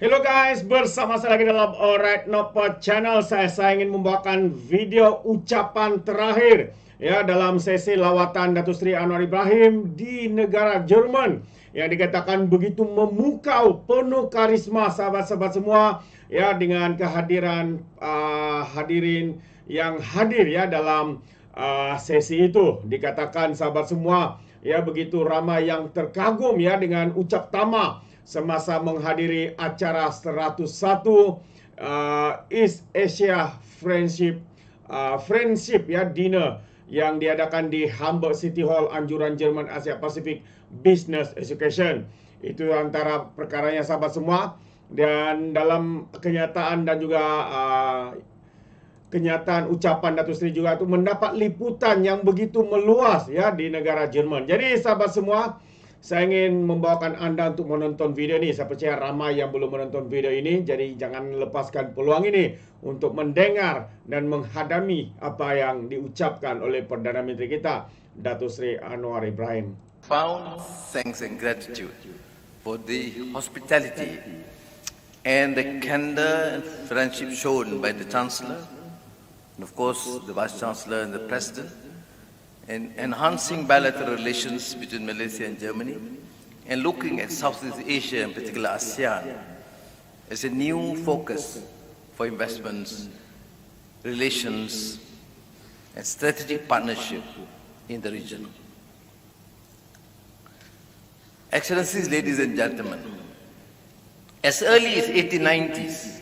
Hello guys, bersama saya lagi dalam Alright Nopo Channel. Saya ingin membawakan video ucapan terakhir ya dalam sesi lawatan Datuk Seri Anwar Ibrahim di negara Jerman yang dikatakan begitu memukau, penuh karisma sahabat-sahabat semua ya, dengan kehadiran hadirin yang hadir ya dalam sesi itu. Dikatakan sahabat semua ya begitu ramai yang terkagum ya dengan ucaptama semasa menghadiri acara 101 East Asia Friendship ya dinner yang diadakan di Hamburg City Hall, anjuran Jerman Asia Pasifik Business Education. Itu antara perkaranya sahabat semua. Dan dalam kenyataan dan juga kenyataan ucapan Datuk Seri juga itu mendapat liputan yang begitu meluas ya di negara Jerman. Jadi sahabat semua, saya ingin membawakan anda untuk menonton video ini. Saya percaya ramai yang belum menonton video ini. Jadi jangan lepaskan peluang ini untuk mendengar dan menghadami apa yang diucapkan oleh Perdana Menteri kita, Datuk Seri Anwar Ibrahim. Profound thanks and gratitude for the hospitality and the candor and friendship shown by the Chancellor, and of course the Vice Chancellor and the President, in enhancing bilateral relations between Malaysia and Germany, and looking at Southeast Asia, in particular ASEAN, as a new focus for investments, relations, and strategic partnership in the region. Excellencies, ladies and gentlemen, as early as 1890s,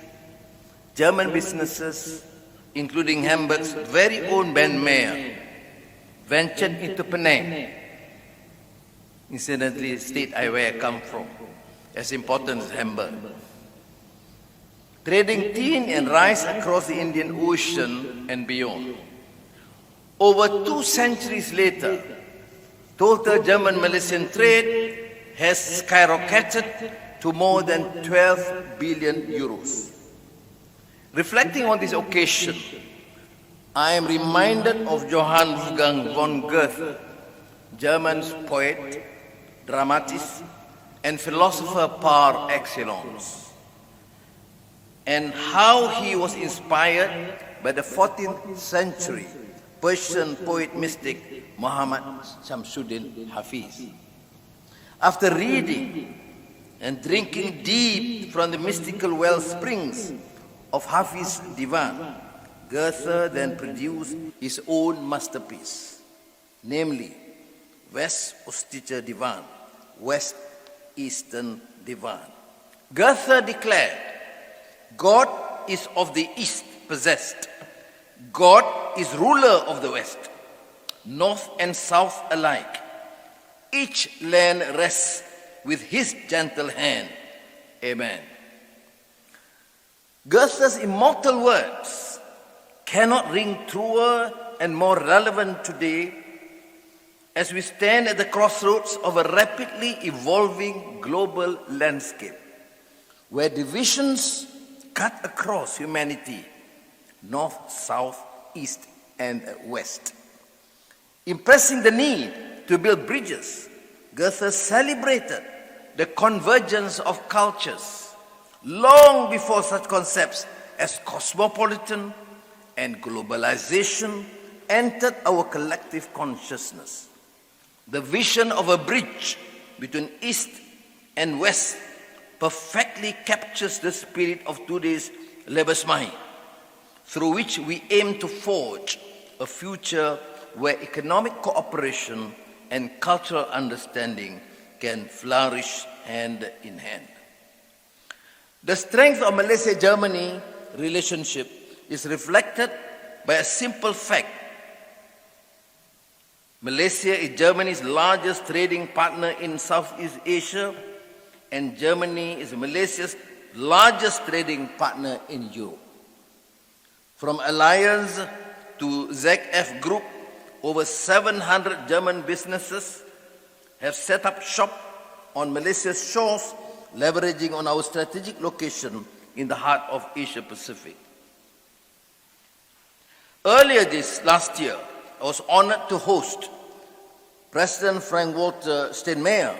German businesses, including Hamburg's very own Ben Mayer, ventured into Penang, incidentally, state where I come from, as important as Hamburg. Trading tea and rice across the Indian Ocean and beyond. Over 2 centuries later, total German-Malaysian trade has skyrocketed to more than 12 billion euros. Reflecting on this occasion, I am reminded of Johann Wolfgang von Goethe, German's poet, dramatist, and philosopher par excellence, and how he was inspired by the 14th century Persian poet mystic Muhammad Shamsuddin Hafiz. After reading and drinking deep from the mystical well springs of Hafiz's Divan, Goethe then produced his own masterpiece, namely West Ostasiatisches Divan, West Eastern Divan. Goethe declared, God is of the East possessed, God is ruler of the West, North and South alike. Each land rests with his gentle hand. Amen. Goethe's immortal words cannot ring truer and more relevant today as we stand at the crossroads of a rapidly evolving global landscape where divisions cut across humanity, north, south, east, and west. Impressing the need to build bridges, Goethe celebrated the convergence of cultures long before such concepts as cosmopolitan and globalization entered our collective consciousness. The vision of a bridge between East and West perfectly captures the spirit of today's Liebesmahl, through which we aim to forge a future where economic cooperation and cultural understanding can flourish hand in hand. The strength of Malaysia-Germany relationship is reflected by a simple fact. Malaysia is Germany's largest trading partner in Southeast Asia, and Germany is Malaysia's largest trading partner in Europe. From Alliance to ZF Group, over 700 German businesses have set up shop on Malaysia's shores, leveraging on our strategic location in the heart of Asia Pacific. Earlier last year, I was honored to host President Frank-Walter Steinmeier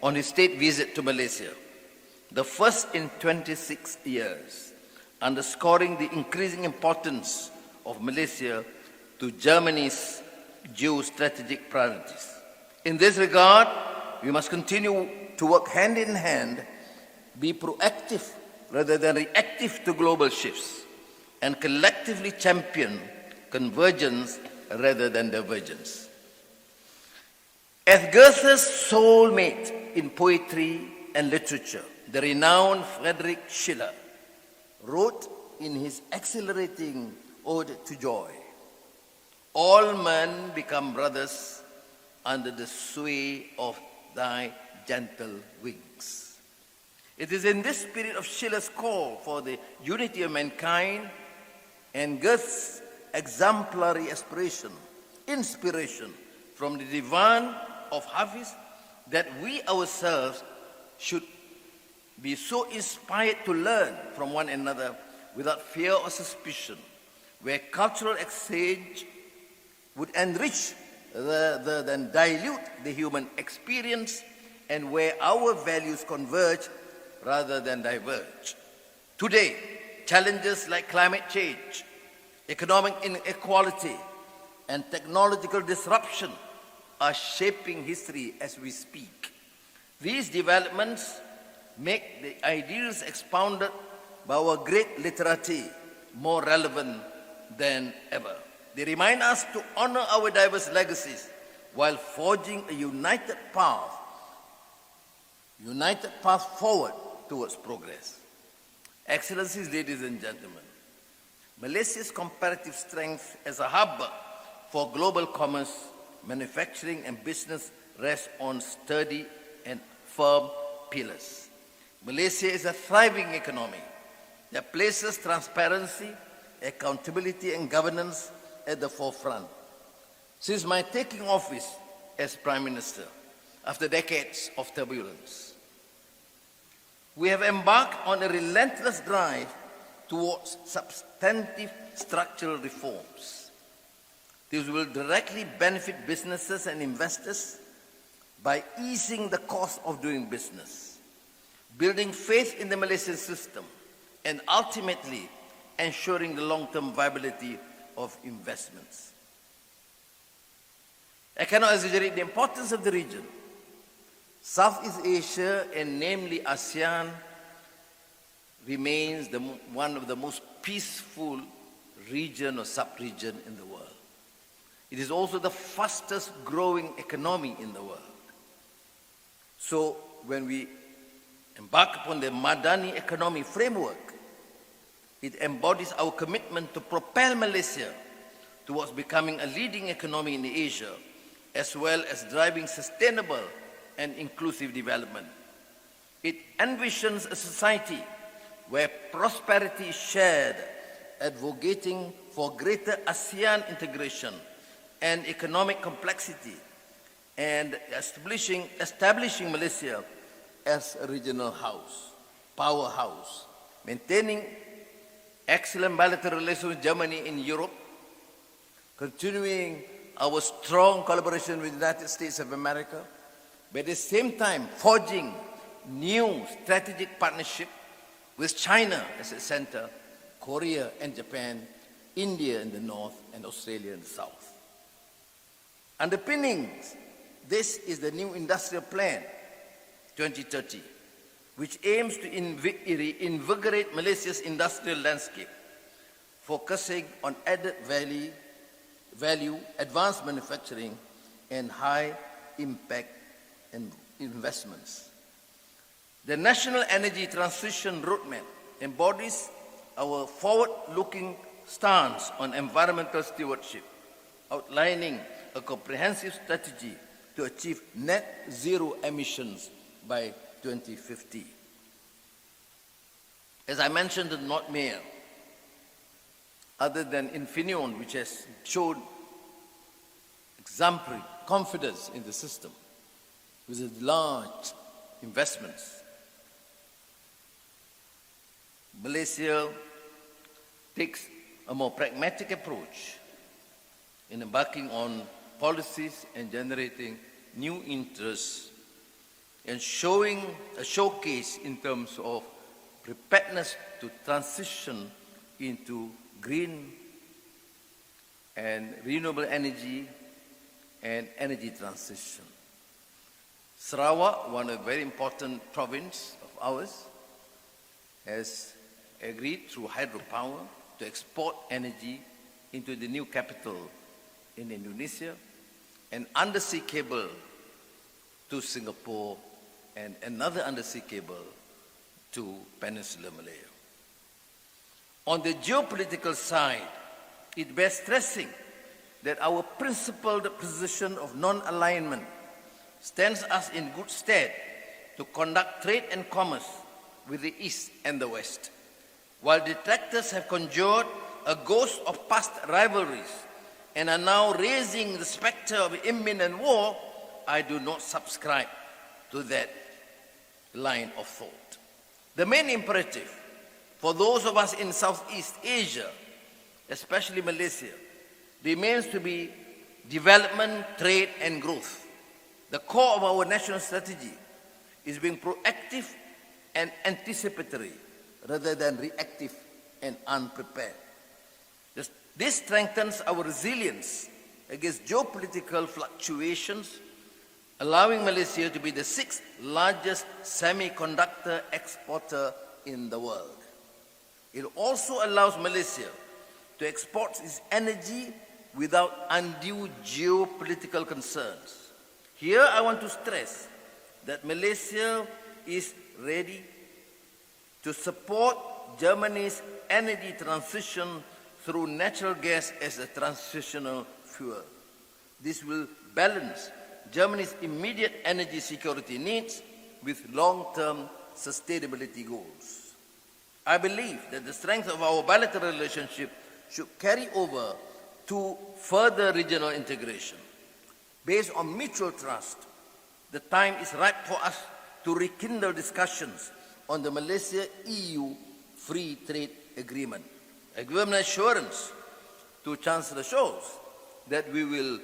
on his state visit to Malaysia. the first in 26 years, underscoring the increasing importance of Malaysia to Germany's geostrategic priorities. In this regard, we must continue to work hand in hand, be proactive rather than reactive to global shifts, and collectively champion convergence rather than divergence. As Goethe's soulmate in poetry and literature, the renowned Friedrich Schiller wrote in his exhilarating Ode to Joy, "All men become brothers under the sway of thy gentle wings." It is in this spirit of Schiller's call for the unity of mankind and Goethe's exemplary inspiration from the divan of Hafiz that we ourselves should be so inspired to learn from one another without fear or suspicion, where cultural exchange would enrich rather than dilute the human experience, and where our values converge rather than diverge. Today, challenges like climate change, economic inequality, and technological disruption are shaping history as we speak. These developments make the ideals expounded by our great literati more relevant than ever. They remind us to honor our diverse legacies while forging a united path forward towards progress. Excellencies, ladies and gentlemen, Malaysia's comparative strength as a hub for global commerce, manufacturing, and business rests on sturdy and firm pillars. Malaysia is a thriving economy that places transparency, accountability, and governance at the forefront. Since my taking office as Prime Minister, after decades of turbulence, we have embarked on a relentless drive towards substantive structural reforms. These will directly benefit businesses and investors by easing the cost of doing business, building faith in the Malaysian system, and ultimately ensuring the long-term viability of investments. I cannot exaggerate the importance of the region. Southeast Asia, and namely ASEAN, remains one of the most peaceful region or sub-region in the world. It is also the fastest growing economy in the world. So when we embark upon the Madani economy framework, it embodies our commitment to propel Malaysia towards becoming a leading economy in Asia, as well as driving sustainable and inclusive development. It envisions a society where prosperity is shared, advocating for greater ASEAN integration and economic complexity, and establishing Malaysia as a regional powerhouse, maintaining excellent bilateral relations with Germany in Europe, continuing our strong collaboration with the United States of America, but at the same time forging new strategic partnership with China as a center, Korea and Japan, India in the north, and Australia in the south. Underpinning this is the new industrial plan 2030, which aims to invigorate Malaysia's industrial landscape, focusing on added value, advanced manufacturing, and high impact investments. The National Energy Transition Roadmap embodies our forward-looking stance on environmental stewardship, outlining a comprehensive strategy to achieve net zero emissions by 2050. As I mentioned in North Mayor, other than Infineon, which has shown exemplary confidence in the system with large investments, Malaysia takes a more pragmatic approach in embarking on policies and generating new interests and showing a showcase in terms of preparedness to transition into green and renewable energy and energy transition. Sarawak, one of the very important province of ours, has agreed through hydropower to export energy into the new capital in Indonesia, an undersea cable to Singapore, and another undersea cable to Peninsular Malaya. On the geopolitical side, it bears stressing that our principled position of non-alignment stands us in good stead to conduct trade and commerce with the East and the West. While detractors have conjured a ghost of past rivalries and are now raising the specter of imminent war, I do not subscribe to that line of thought. The main imperative for those of us in Southeast Asia, especially Malaysia, remains to be development, trade, and growth. The core of our national strategy is being proactive and anticipatory rather than reactive and unprepared. This strengthens our resilience against geopolitical fluctuations, allowing Malaysia to be the 6th largest semiconductor exporter in the world. It also allows Malaysia to export its energy without undue geopolitical concerns. Here I want to stress that Malaysia is ready to support Germany's energy transition through natural gas as a transitional fuel. This will balance Germany's immediate energy security needs with long-term sustainability goals. I believe that the strength of our bilateral relationship should carry over to further regional integration. Based on mutual trust, the time is ripe for us to rekindle discussions on the Malaysia-EU Free Trade Agreement. I give an assurance to Chancellor Scholz that we will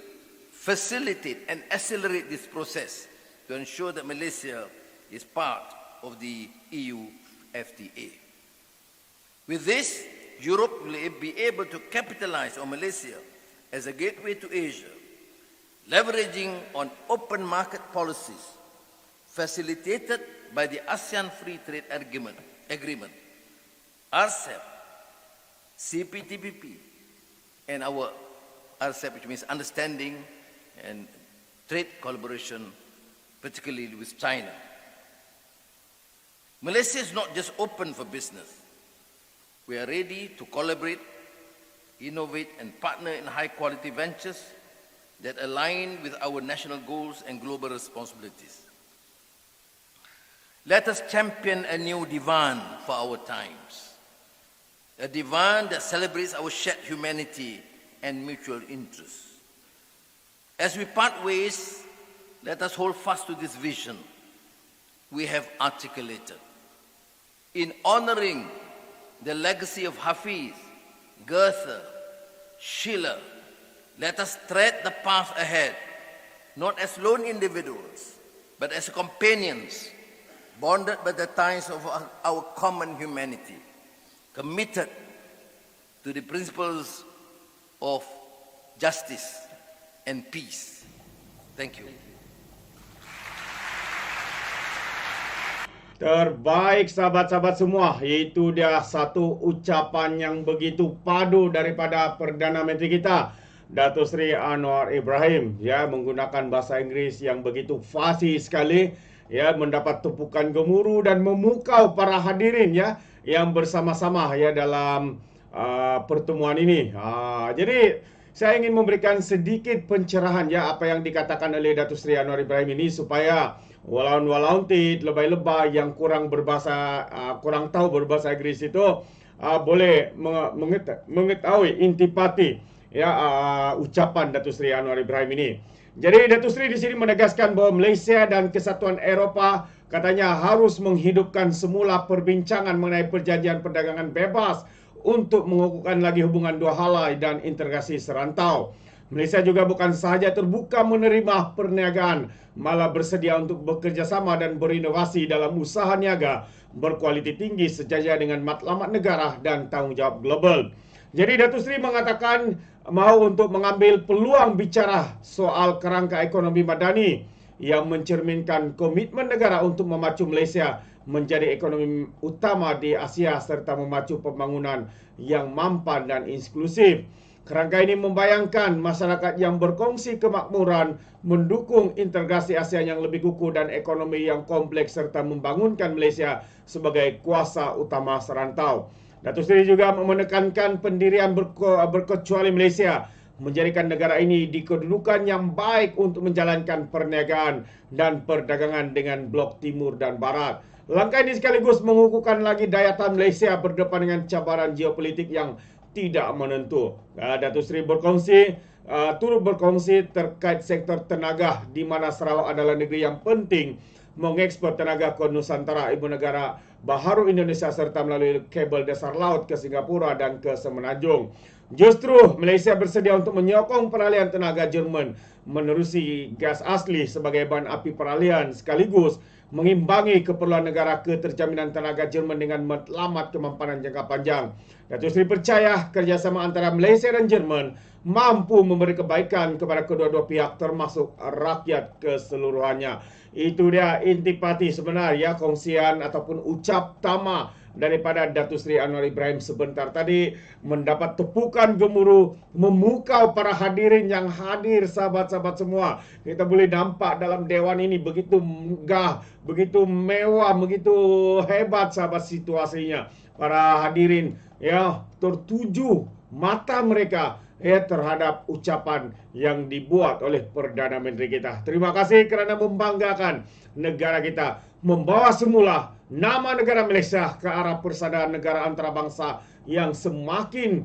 facilitate and accelerate this process to ensure that Malaysia is part of the EU FTA. With this, Europe will be able to capitalize on Malaysia as a gateway to Asia, leveraging on open market policies facilitated by the ASEAN Free Trade Agreement, RCEP, CPTPP, and our RCEP, which means understanding and trade collaboration, particularly with China. Malaysia is not just open for business. We are ready to collaborate, innovate, and partner in high-quality ventures that align with our national goals and global responsibilities. Let us champion a new divan for our times, a divan that celebrates our shared humanity and mutual interests. As we part ways, let us hold fast to this vision we have articulated. In honoring the legacy of Hafiz, Goethe, Schiller, let us tread the path ahead, not as lone individuals, but as companions, bonded by the ties of our common humanity, committed to the principles of justice and peace. Thank you. Terbaik sahabat-sahabat semua, itu dia satu ucapan yang begitu padu daripada Perdana Menteri kita, Datuk Seri Awnar Ibrahim, ya, menggunakan bahasa Inggeris yang begitu fasih sekali, ya, mendapat tepukan gemuruh dan memukau para hadirin, ya, yang bersama-sama, ya, dalam pertemuan ini. Jadi saya ingin memberikan sedikit pencerahan, ya, apa yang dikatakan oleh Datuk Seri Awnar Ibrahim ini, supaya walaun-walauntit, lebay-lebay yang kurang tahu berbahasa Inggeris itu boleh mengetahui intipati, ya, ucapan Datuk Seri Awnar Ibrahim ini. Jadi Datuk Seri di sini menegaskan bahawa Malaysia dan Kesatuan Eropah katanya harus menghidupkan semula perbincangan mengenai Perjanjian Perdagangan Bebas untuk mengukuhkan lagi hubungan dua hala dan integrasi serantau. Malaysia juga bukan sahaja terbuka menerima perniagaan, malah bersedia untuk bekerjasama dan berinovasi dalam usaha niaga berkualiti tinggi sejajar dengan matlamat negara dan tanggungjawab global. Jadi Datuk Seri mengatakan mahu untuk mengambil peluang bicara soal kerangka ekonomi madani yang mencerminkan komitmen negara untuk memacu Malaysia menjadi ekonomi utama di Asia serta memacu pembangunan yang mampan dan inklusif. Kerangka ini membayangkan masyarakat yang berkongsi kemakmuran, mendukung integrasi ASEAN yang lebih kukuh dan ekonomi yang kompleks serta membangunkan Malaysia sebagai kuasa utama serantau. Datuk Seri juga menekankan pendirian berkecuali Malaysia menjadikan negara ini di kedudukan yang baik untuk menjalankan perniagaan dan perdagangan dengan Blok Timur dan Barat. Langkah ini sekaligus mengukuhkan lagi daya tahan Malaysia berdepan dengan cabaran geopolitik yang tidak menentu. Datuk Seri turut berkongsi terkait sektor tenaga di mana Sarawak adalah negeri yang penting mengekspor tenaga ke Nusantara, ibu negara baharu Indonesia serta melalui kabel dasar laut ke Singapura dan ke Semenanjung. Justru Malaysia bersedia untuk menyokong peralihan tenaga Jerman menerusi gas asli sebagai bahan api peralihan sekaligus mengimbangi keperluan negara keterjaminan tenaga Jerman dengan matlamat kemampanan jangka panjang. Datuk Seri percaya kerjasama antara Malaysia dan Jerman mampu memberi kebaikan kepada kedua-dua pihak termasuk rakyat keseluruhannya. Itu dia intipati sebenar ya, kongsian ataupun ucaptama daripada Datuk Seri Awnar Ibrahim sebentar tadi, mendapat tepukan gemuruh memukau para hadirin yang hadir, sahabat-sahabat semua. Kita boleh nampak dalam dewan ini begitu megah, begitu mewah, begitu hebat sahabat situasinya. Para hadirin ya tertuju mata mereka terhadap ucapan yang dibuat oleh Perdana Menteri kita. Terima kasih kerana membanggakan negara kita, membawa semula nama negara Malaysia ke arah persaudaraan negara antarabangsa yang semakin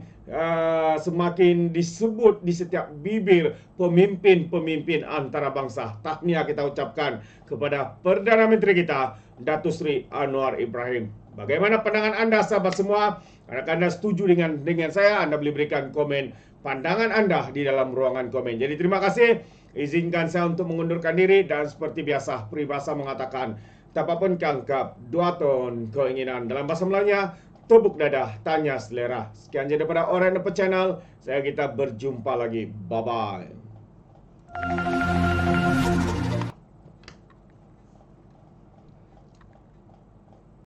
disebut di setiap bibir pemimpin-pemimpin antarabangsa. Tahniah kita ucapkan kepada Perdana Menteri kita, Datuk Seri Awnar Ibrahim. Bagaimana pandangan anda sahabat semua? Adakah anda setuju dengan saya? Anda boleh berikan komen pandangan anda di dalam ruangan komen. Jadi terima kasih. Izinkan saya untuk mengundurkan diri dan seperti biasa peribahasa mengatakan tapapun kangkap dua ton keinginan. Dalam bahasa Melayunya tubuk dadah tanya selera. Sekian saja daripada Awnar Channel. Kita berjumpa lagi. Bye bye.